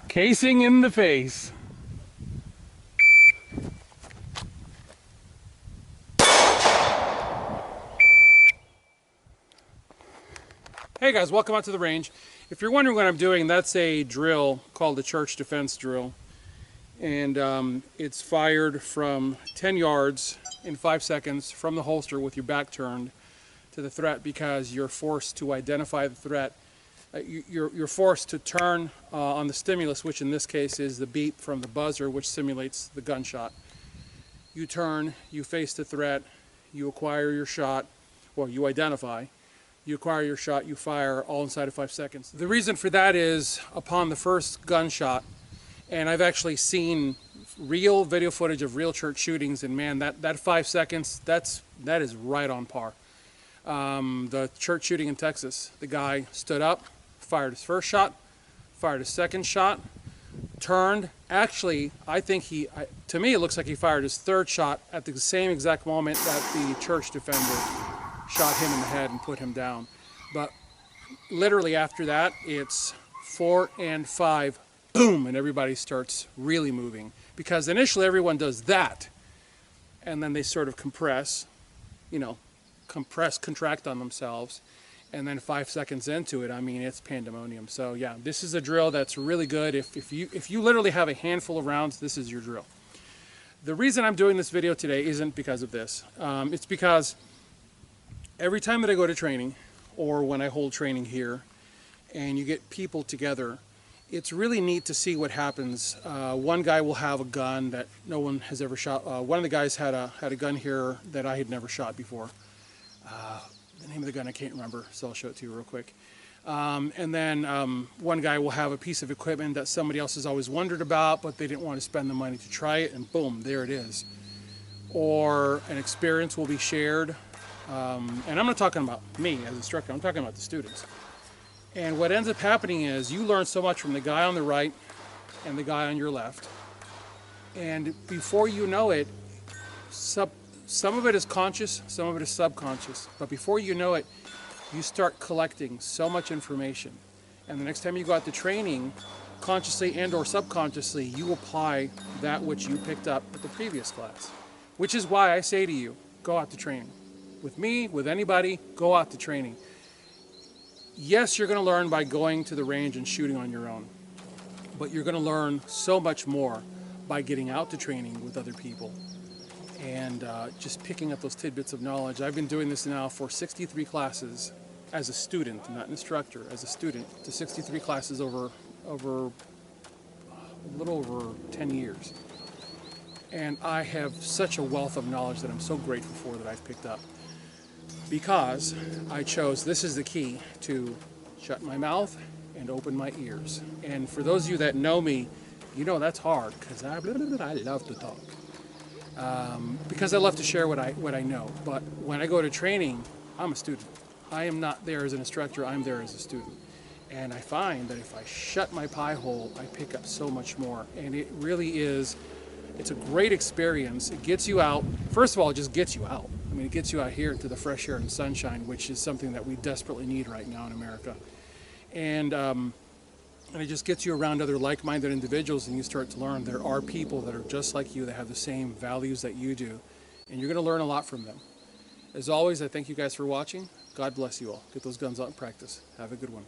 Casing in the face. Hey guys, welcome out to the range. If you're wondering what I'm doing, that's a drill called the church defense drill. And it's fired from 10 yards in 5 seconds from the holster with your back turned to the threat, because you're forced to identify the threat. You're forced to turn on the stimulus, which in this case is the beep from the buzzer, which simulates the gunshot. You turn, you face the threat, you acquire your shot, or you identify. You acquire your shot, you fire, all inside of 5 seconds. The reason for that is upon the first gunshot, and I've actually seen real video footage of real church shootings, and man, that 5 seconds, that is right on par. The church shooting in Texas, the guy stood up, fired his first shot, fired his second shot, turned. Actually, I think to me it looks like he fired his third shot at the same exact moment that the church defender shot him in the head and put him down. But literally after that, it's 4 and 5, boom, and everybody starts really moving. Because initially everyone does that, and then they sort of compress, contract on themselves, and then 5 seconds into it, I mean, it's pandemonium. So yeah, this is a drill that's really good. If you literally have a handful of rounds, this is your drill. The reason I'm doing this video today isn't because of this. It's because every time that I go to training, or when I hold training here, and you get people together, it's really neat to see what happens. One guy will have a gun that no one has ever shot. One of the guys had a gun here that I had never shot before. The name of the gun I can't remember, so I'll show it to you real quick. And then one guy will have a piece of equipment that somebody else has always wondered about, but they didn't want to spend the money to try it, and boom, there it is. Or an experience will be shared. And I'm not talking about me as an instructor, I'm talking about the students. And what ends up happening is you learn so much from the guy on the right and the guy on your left. And before you know it, some of it is conscious, some of it is subconscious. But before you know it, you start collecting so much information. And the next time you go out to training, consciously and or subconsciously, you apply that which you picked up at the previous class. Which is why I say to you, go out to training. With me, with anybody, go out to training. Yes, you're going to learn by going to the range and shooting on your own, but you're going to learn so much more by getting out to training with other people and just picking up those tidbits of knowledge. I've been doing this now for 63 classes as a student, not an instructor, as a student, to 63 classes over a little over 10 years. And I have such a wealth of knowledge that I'm so grateful for that I've picked up. Because I chose, this is the key, to shut my mouth and open my ears. And for those of you that know me, you know that's hard, because I love to talk. Because I love to share what I know. But when I go to training, I'm a student. I am not there as an instructor, I'm there as a student. And I find that if I shut my pie hole, I pick up so much more. And it really is, it's a great experience. It gets you out. First of all, it just gets you out. I mean, it gets you out here into the fresh air and sunshine, which is something that we desperately need right now in America. And it just gets you around other like-minded individuals, and you start to learn there are people that are just like you, that have the same values that you do, and you're going to learn a lot from them. As always, I thank you guys for watching. God bless you all. Get those guns out and practice. Have a good one.